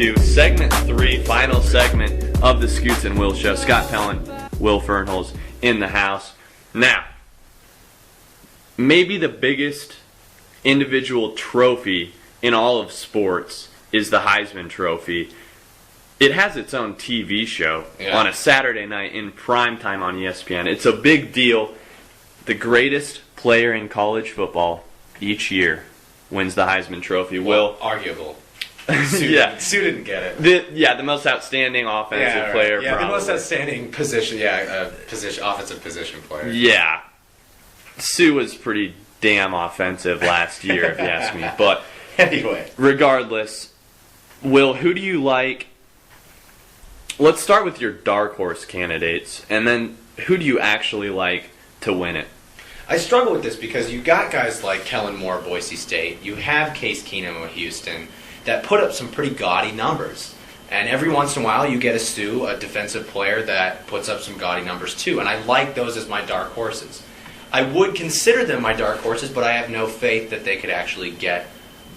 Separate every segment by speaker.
Speaker 1: to segment 3, final segment of the Scoots and Will Show. Scott Pellin, Will Fernholz in the house. Now, maybe the biggest individual trophy in all of sports is the Heisman Trophy. It has its own TV show on a Saturday night in prime time on ESPN. It's a big deal. The greatest player in college football each year wins the Heisman Trophy.
Speaker 2: Well, arguable. Sue didn't get it.
Speaker 1: The most outstanding offensive player.
Speaker 2: Yeah,
Speaker 1: probably.
Speaker 2: The most outstanding offensive position player.
Speaker 1: Yeah. Sue was pretty damn offensive last year, if you ask me. But
Speaker 2: anyway,
Speaker 1: regardless, Will, who do you like? Let's start with your dark horse candidates, and then who do you actually like to win it?
Speaker 2: I struggle with this because you got guys like Kellen Moore, Boise State. You have Case Keenum of Houston that put up some pretty gaudy numbers. And every once in a while you get a defensive player that puts up some gaudy numbers too. And I like those as my dark horses. I would consider them my dark horses, but I have no faith that they could actually get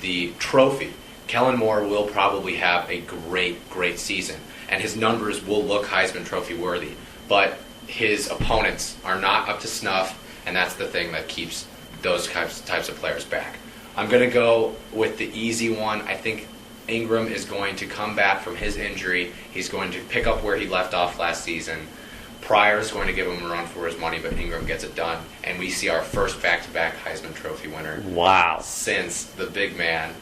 Speaker 2: the trophy. Kellen Moore will probably have a great season, and his numbers will look Heisman Trophy worthy. But his opponents are not up to snuff, and that's the thing that keeps those types of players back. I'm going to go with the easy one. I think Ingram is going to come back from his injury. He's going to pick up where he left off last season. Pryor is going to give him a run for his money, but Ingram gets it done. And we see our first back-to-back Heisman Trophy winner.
Speaker 1: Wow.
Speaker 2: Since the big man.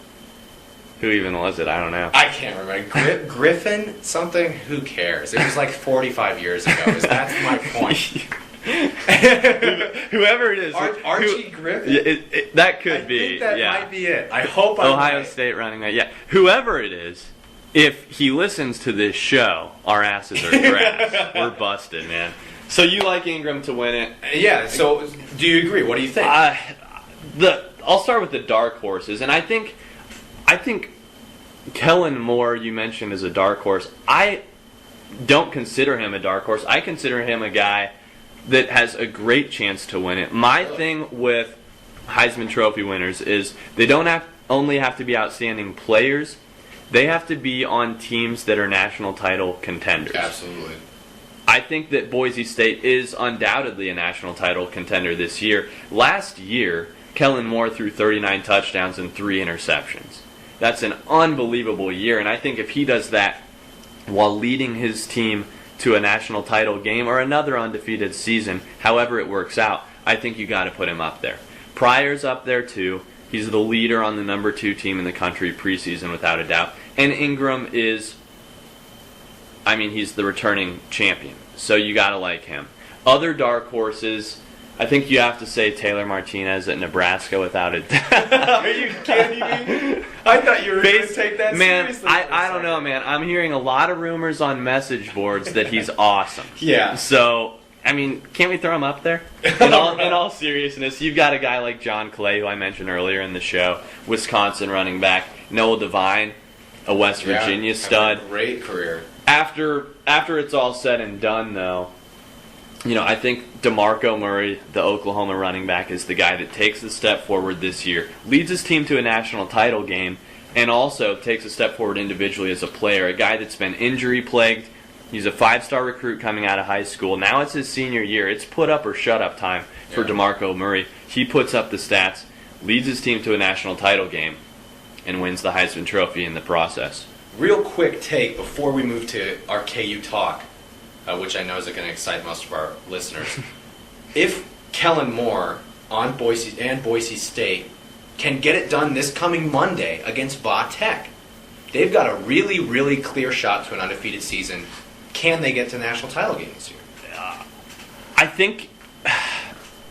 Speaker 1: Who even was it? I don't know.
Speaker 2: I can't remember. Griffin something? Who cares? It was like 45 years ago. That's my point.
Speaker 1: Whoever it is.
Speaker 2: Archie Griffin?
Speaker 1: That could be.
Speaker 2: I think that might be it. I hope I'm
Speaker 1: Ohio
Speaker 2: right.
Speaker 1: State running back. Yeah. Whoever it is, if he listens to this show, our asses are grass. We're busted, man. So you like Ingram to win it?
Speaker 2: Yeah. So do you agree? What do you think?
Speaker 1: I'll start with the dark horses, and I think Kellen Moore, you mentioned, is a dark horse. I don't consider him a dark horse. I consider him a guy that has a great chance to win it. My thing with Heisman Trophy winners is they don't only have to be outstanding players, they have to be on teams that are national title contenders.
Speaker 2: Absolutely.
Speaker 1: I think that Boise State is undoubtedly a national title contender this year. Last year, Kellen Moore threw 39 touchdowns and 3 interceptions. That's an unbelievable year, and I think if he does that while leading his team to a national title game or another undefeated season, however it works out, I think you got to put him up there. Pryor's up there too. He's the leader on the number 2 team in the country preseason without a doubt. And Ingram he's the returning champion. So you got to like him. Other dark horses, I think you have to say Taylor Martinez at Nebraska without a doubt.
Speaker 2: Are you kidding me? I thought you were going to take that seriously.
Speaker 1: I don't know, man. I'm hearing a lot of rumors on message boards that he's awesome.
Speaker 2: Yeah.
Speaker 1: So, can't we throw him up there? In all seriousness, you've got a guy like John Clay, who I mentioned earlier in the show, Wisconsin running back, Noah Devine, a West Virginia stud.
Speaker 2: A great career.
Speaker 1: After it's all said and done, though, I think DeMarco Murray, the Oklahoma running back, is the guy that takes the step forward this year, leads his team to a national title game, and also takes a step forward individually as a player. A guy that's been injury-plagued. He's a 5-star recruit coming out of high school. Now it's his senior year. It's put up or shut up time for DeMarco Murray. He puts up the stats, leads his team to a national title game, and wins the Heisman Trophy in the process.
Speaker 2: Real quick take before we move to our KU talk, which I know is going to excite most of our listeners. If Kellen Moore on Boise State can get it done this coming Monday against Va Tech, they've got a really, really clear shot to an undefeated season. Can they get to the national title game this year?
Speaker 1: I think,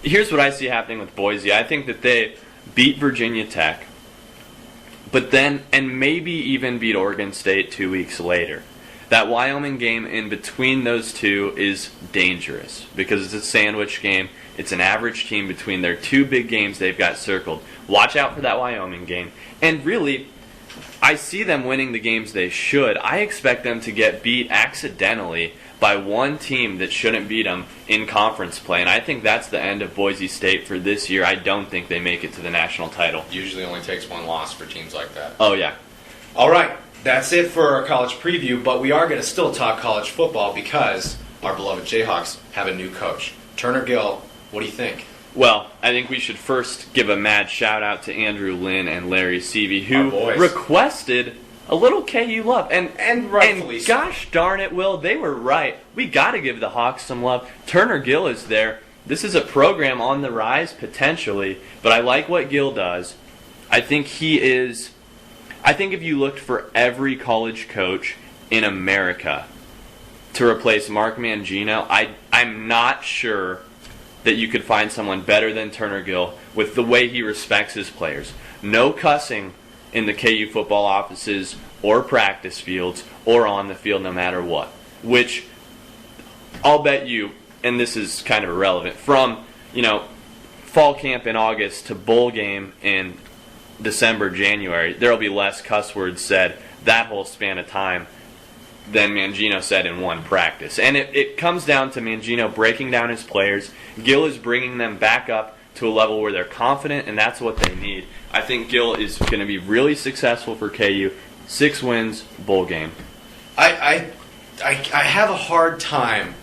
Speaker 1: here's what I see happening with Boise. I think that they beat Virginia Tech, but then, and maybe even beat Oregon State 2 weeks later. That Wyoming game in between those two is dangerous because it's a sandwich game. It's an average team between their 2 big games they've got circled. Watch out for that Wyoming game. And really, I see them winning the games they should. I expect them to get beat accidentally by one team that shouldn't beat them in conference play. And I think that's the end of Boise State for this year. I don't think they make it to the national title.
Speaker 2: Usually only takes one loss for teams like that.
Speaker 1: Oh, yeah.
Speaker 2: All right. That's it for our college preview, but we are going to still talk college football because our beloved Jayhawks have a new coach. Turner Gill, what do you think?
Speaker 1: Well, I think we should first give a mad shout out to Andrew Lynn and Larry Seavey, who requested a little KU love.
Speaker 2: And rightfully so.
Speaker 1: Gosh darn it, Will, they were right. We got to give the Hawks some love. Turner Gill is there. This is a program on the rise, potentially, but I like what Gill does. I think if you looked for every college coach in America to replace Mark Mangino, I'm not sure that you could find someone better than Turner Gill with the way he respects his players. No cussing in the KU football offices or practice fields or on the field no matter what. Which I'll bet you, and this is kind of irrelevant, from fall camp in August to bowl game in December, January, there will be less cuss words said that whole span of time than Mangino said in one practice. And it comes down to Mangino breaking down his players. Gill is bringing them back up to a level where they're confident, and that's what they need. I think Gill is going to be really successful for KU. 6 wins, bowl game.
Speaker 2: I have a hard time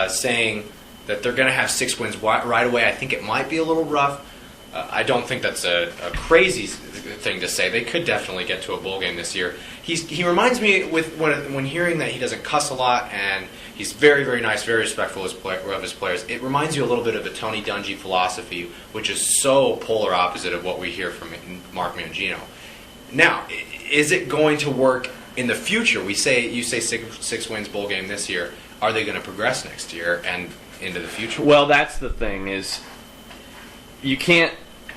Speaker 2: saying that they're going to have 6 wins right away. I think it might be a little rough. I don't think that's a crazy thing to say. They could definitely get to a bowl game this year. He reminds me when hearing that he doesn't cuss a lot and he's very, very nice, very respectful of his players. It reminds you a little bit of the Tony Dungy philosophy, which is so polar opposite of what we hear from Mark Mangino. Now, is it going to work in the future? You say 6 wins bowl game this year. Are they going to progress next year and into the future?
Speaker 1: Well, that's the thing is you can't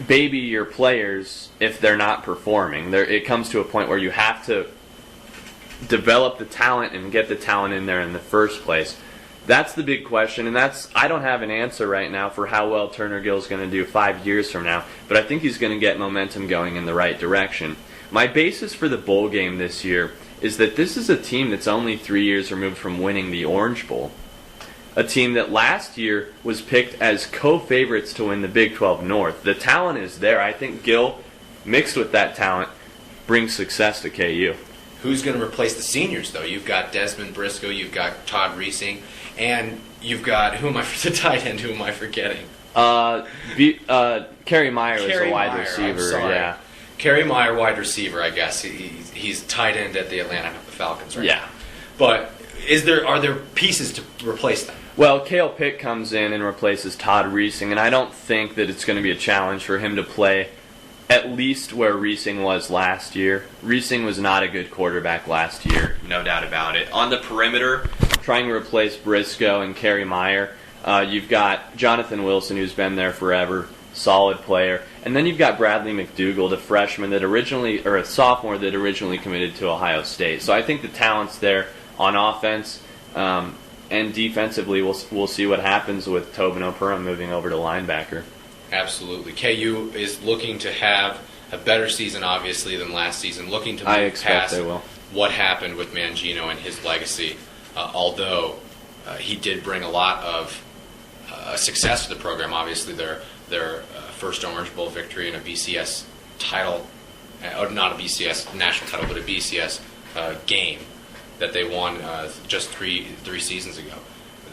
Speaker 1: baby your players if they're not performing. It comes to a point where you have to develop the talent and get the talent in there in the first place. That's the big question, and I don't have an answer right now for how well Turner Gill is going to do 5 years from now, but I think he's going to get momentum going in the right direction. My basis for the bowl game this year is that this is a team that's only 3 years removed from winning the Orange Bowl. A team that last year was picked as co-favorites to win the Big 12 North. The talent is there. I think Gill, mixed with that talent, brings success to KU.
Speaker 2: Who's going to replace the seniors, though? You've got Desmond Briscoe, you've got Todd Reesing, and you've got, the tight end, who am I forgetting?
Speaker 1: Kerry Meyer is a wide receiver. Yeah.
Speaker 2: Kerry Meyer, wide receiver, I guess. He's tight end at the Atlanta Falcons, right?
Speaker 1: Yeah.
Speaker 2: But are there pieces to replace them?
Speaker 1: Well, Cale Pitt comes in and replaces Todd Reesing, and I don't think that it's going to be a challenge for him to play at least where Reesing was last year. Reesing was not a good quarterback last year, no doubt about it. On the perimeter, trying to replace Briscoe and Kerry Meyer, you've got Jonathan Wilson, who's been there forever, solid player. And then you've got Bradley McDougald, a sophomore that originally committed to Ohio State. So I think the talent's there on offense. And defensively, we'll see what happens with Tobin O'Pura moving over to linebacker.
Speaker 2: Absolutely. KU is looking to have a better season, obviously, than last season, looking to move past what happened with Mangino and his legacy, although he did bring a lot of success to the program. Obviously, their first Orange Bowl victory and a BCS title, not a BCS national title, but a BCS game that they won just three seasons ago.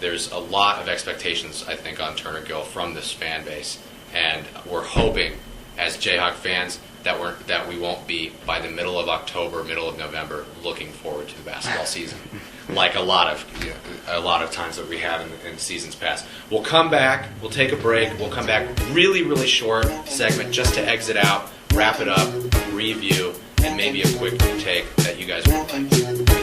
Speaker 2: There's a lot of expectations, I think, on Turner Gill from this fan base, and we're hoping, as Jayhawk fans, that we won't be, by the middle of October, middle of November, looking forward to the basketball season, like a lot of times that we have in seasons past. We'll come back. We'll take a break. We'll come back. Really, really short segment just to exit out, wrap it up, review, and maybe a quick take that you guys will like.